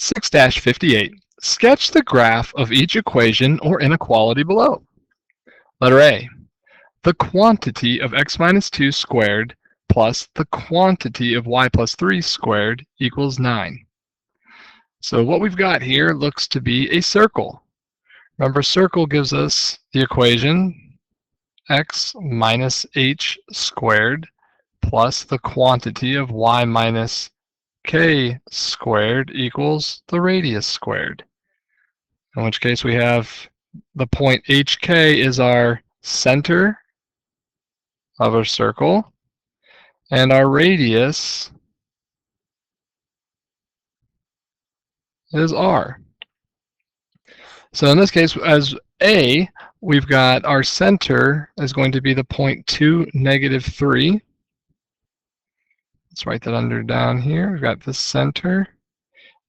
6-58. Sketch the graph of each equation or inequality below. Letter A. The quantity of x minus 2 squared plus the quantity of y plus 3 squared equals 9. So what we've got here looks to be a circle. Remember, circle gives us the equation x minus h squared plus the quantity of y minus k squared equals the radius squared. In which case we have the point HK is our center of our circle, and our radius is R. So in this case, as A, we've got our center is going to be the point 2, -3. Let's write that under down here. We've got the center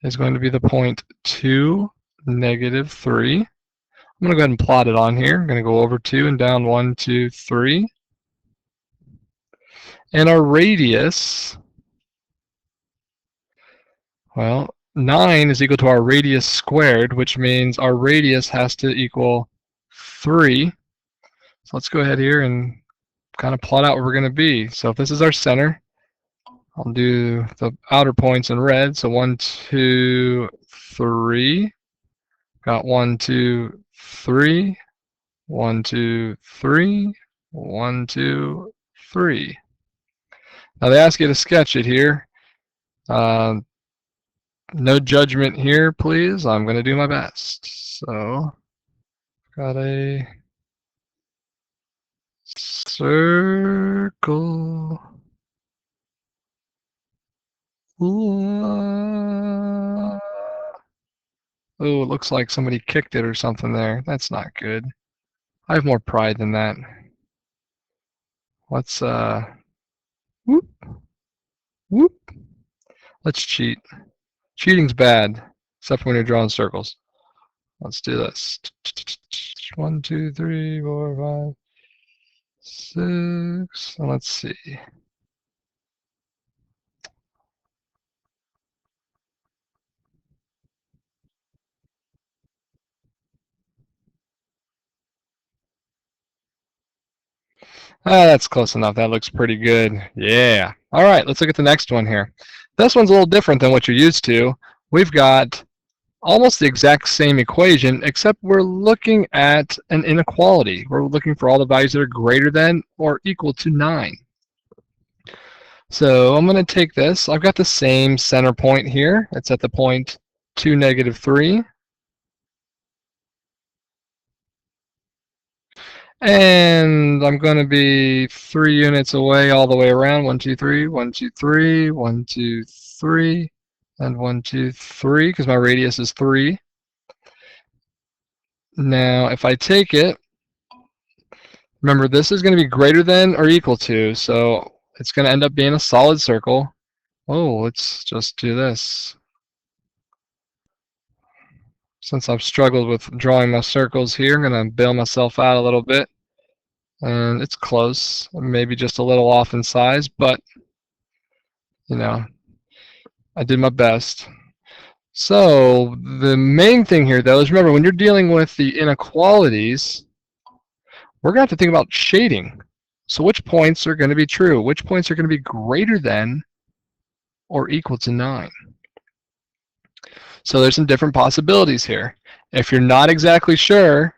is going to be the point 2, -3. I'm going to go ahead and plot it on here. I'm going to go over 2 and down 1, 2, 3. And our radius, well, 9 is equal to our radius squared, which means our radius has to equal 3. So let's go ahead here and kind of plot out where we're going to be. So if this is our center, I'll do the outer points in red. So 1, 2, 3. Got 1, 2, 3. 1, 2, 3. 1, 2, 3. Now they ask you to sketch it here. No judgment here, please. I'm going to do my best. So, got a circle. Oh, it looks like somebody kicked it or something there. That's not good. I have more pride than that. Let's, whoop, whoop. Let's cheat. Cheating's bad, except when you're drawing circles. Let's do this. 1, 2, 3, 4, 5, 6. And let's see. That's close enough. That looks pretty good. Yeah. All right, let's look at the next one here. This one's a little different than what you're used to. We've got almost the exact same equation, except we're looking at an inequality. We're looking for all the values that are greater than or equal to 9. So I'm going to take this. I've got the same center point here. It's at the point 2, -3. And I'm going to be 3 units away all the way around. 1, 2, 3, 1, 2, 3, 1, 2, 3, and 1, 2, 3, because my radius is 3. Now, if I take it, remember this is going to be greater than or equal to, so it's going to end up being a solid circle. Oh, let's just do this. Since I've struggled with drawing my circles here, I'm going to bail myself out a little bit. And it's close, maybe just a little off in size, but, you know, I did my best. So the main thing here, though, is remember, when you're dealing with the inequalities, we're going to have to think about shading. So which points are going to be true? Which points are going to be greater than or equal to 9? So there's some different possibilities here. If you're not exactly sure,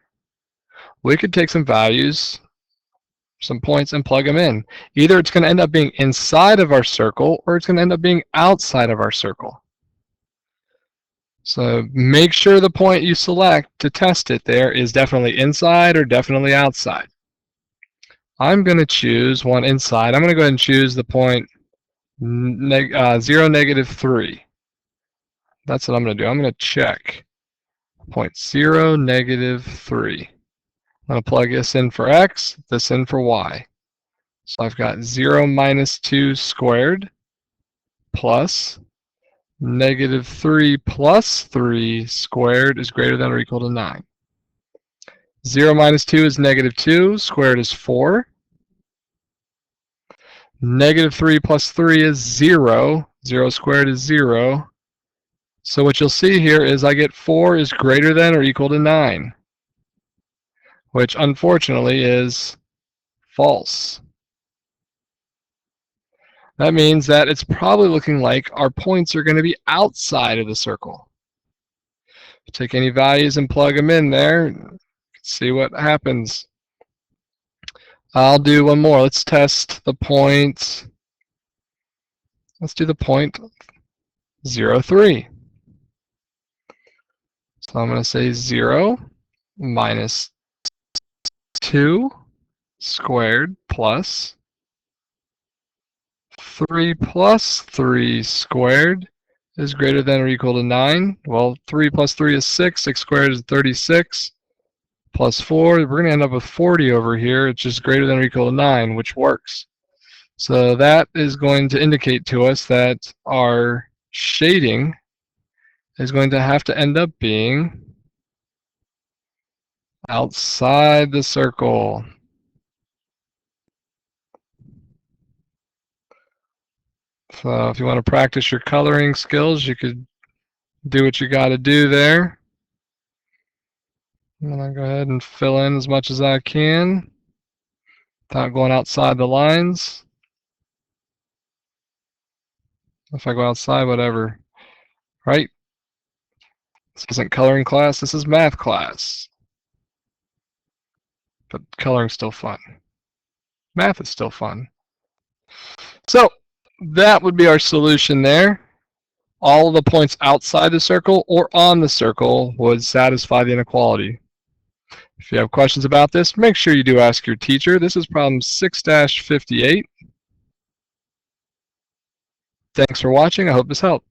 we could take some values, some points, and plug them in. Either it's going to end up being inside of our circle or it's going to end up being outside of our circle. So make sure the point you select to test it there is definitely inside or definitely outside. I'm going to choose one inside. I'm going to go ahead and choose the point 0, -3. That's what I'm going to do. I'm going to check point 0, -3. I'm going to plug this in for x, this in for y. So I've got 0 minus 2 squared plus -3 plus 3 squared is greater than or equal to 9. 0 minus 2 is -2, squared is 4. -3 plus 3 is 0. 0 squared is 0. So what you'll see here is I get 4 is greater than or equal to 9, which unfortunately is false. That means that it's probably looking like our points are going to be outside of the circle. Take any values and plug them in there, see what happens. I'll do one more. Let's test the point. Let's do the point 0, 3. So I'm going to say 0 minus 2 squared plus 3 plus 3 squared is greater than or equal to 9. Well, 3 plus 3 is 6. 6 squared is 36. Plus 4, we're going to end up with 40 over here, which is greater than or equal to 9, which works. So that is going to indicate to us that our shading is going to have to end up being outside the circle. So if you want to practice your coloring skills, you could do what you got to do there. I'm going to go ahead and fill in as much as I can without going outside the lines. If I go outside, whatever. Right? This isn't coloring class, this is math class. But coloring's still fun. Math is still fun. So that would be our solution there. All of the points outside the circle or on the circle would satisfy the inequality. If you have questions about this, make sure you do ask your teacher. This is problem 6-58. Thanks for watching. I hope this helped.